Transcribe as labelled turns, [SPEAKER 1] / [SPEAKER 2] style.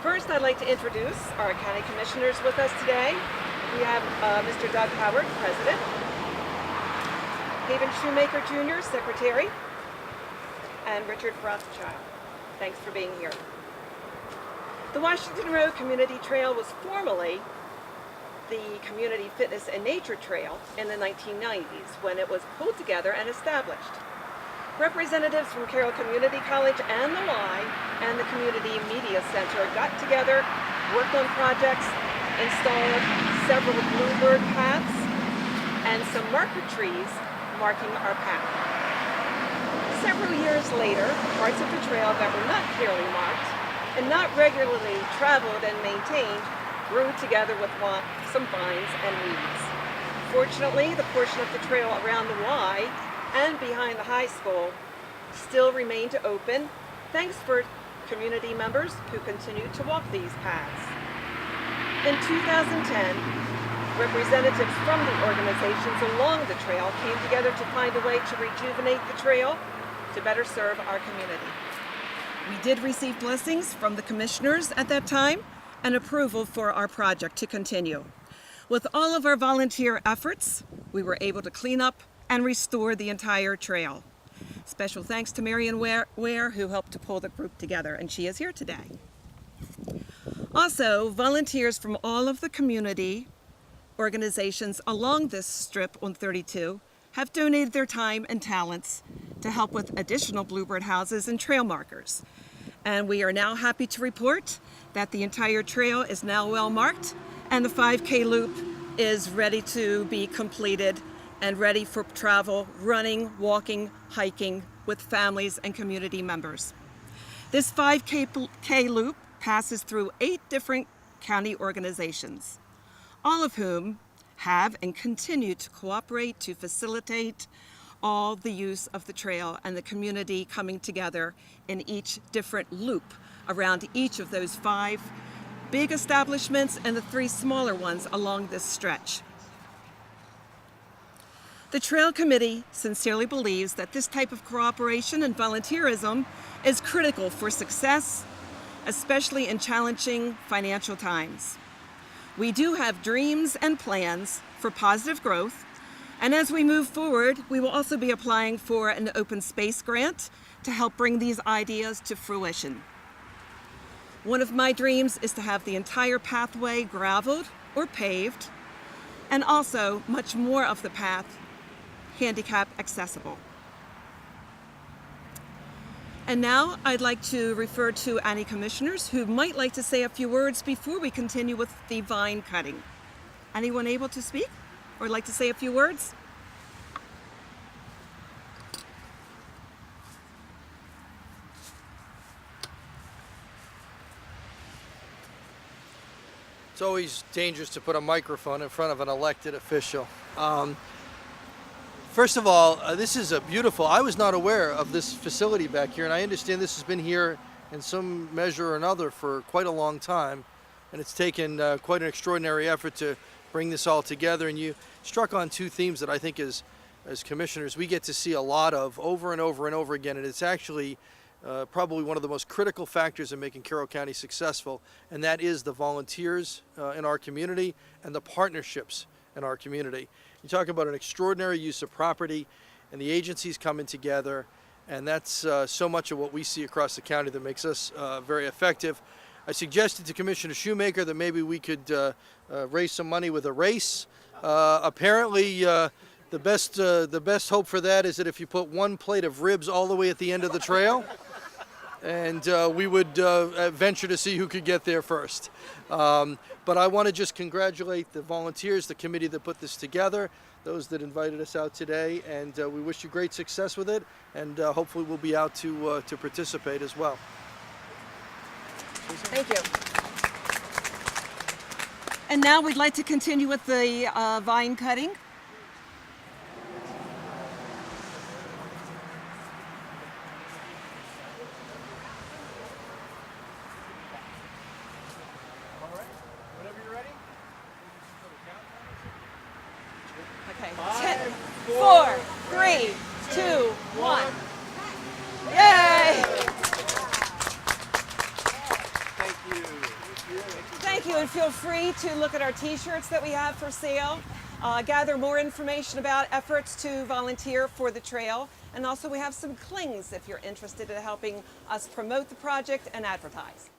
[SPEAKER 1] First, I'd like to introduce our county commissioners with us today. We have Mr. Doug Howard, President, Haven Shoemaker Jr., Secretary, and Richard Rothschild. Thanks for being here. The Washington Road Community Trail was formerly the Community Fitness and Nature Trail in the 1990s when it was pulled together and established. Representatives from Carroll Community College and the Y and the Community Media Center got together, worked on projects, installed several bluebird paths, and some marker trees marking our path. Several years later, parts of the trail that were not clearly marked and not regularly traveled and maintained grew together with some vines and weeds. Fortunately, the portion of the trail around the Y and behind the high school still remained open, thanks for community members who continued to walk these paths. In 2010, representatives from the organizations along the trail came together to find a way to rejuvenate the trail to better serve our community. We did receive blessings from the commissioners at that time and approval for our project to continue. With all of our volunteer efforts, we were able to clean up and restore the entire trail. Special thanks to Marion Ware, who helped to pull the group together, and she is here today. Also, volunteers from all of the community organizations along this strip on 32 have donated their time and talents to help with additional bluebird houses and trail markers. And we are now happy to report that the entire trail is now well marked and the 5K loop is ready to be completed and ready for travel, running, walking, hiking with families and community members. This 5K loop passes through 8 different county organizations, all of whom have and continue to cooperate to facilitate all the use of the trail and the community coming together in each different loop around each of those 5 big establishments and the 3 smaller ones along this stretch. The Trail Committee sincerely believes that this type of cooperation and volunteerism is critical for success, especially in challenging financial times. We do have dreams and plans for positive growth, and as we move forward, we will also be applying for an open space grant to help bring these ideas to fruition. One of my dreams is to have the entire pathway graveled or paved, and also much more of the path handicap accessible. And now I'd like to refer to any commissioners who might like to say a few words before we continue with the vine cutting. Anyone able to speak or like to say a few words?
[SPEAKER 2] It's always dangerous to put a microphone in front of an elected official. First of all, this is a beautiful, I was not aware of this facility back here, and I understand this has been here in some measure or another for quite a long time, and it's taken quite an extraordinary effort to bring this all together. And you struck on 2 themes that I think as commissioners we get to see a lot of over and over and over again, and it's actually probably one of the most critical factors in making Carroll County successful, and that is the volunteers in our community and the partnerships in our community. You talk about an extraordinary use of property and the agencies coming together, and that's so much of what we see across the county that makes us very effective. I suggested to Commissioner Shoemaker that maybe we could raise some money with a race. Apparently, the best hope for that is that if you put 1 plate of ribs all the way at the end of the trail, and we would venture to see who could get there first. But I want to just congratulate the volunteers, the committee that put this together, those that invited us out today, and we wish you great success with it, and hopefully we'll be out to participate as well.
[SPEAKER 1] Thank you. And now we'd like to continue with the vine cutting. Okay. 10, 4, 3, 2, 1. Yay!
[SPEAKER 2] Thank you.
[SPEAKER 1] you, and feel free to look at our t-shirts that we have for sale, gather more information about efforts to volunteer for the trail, and also we have some clings if you're interested in helping us promote the project and advertise.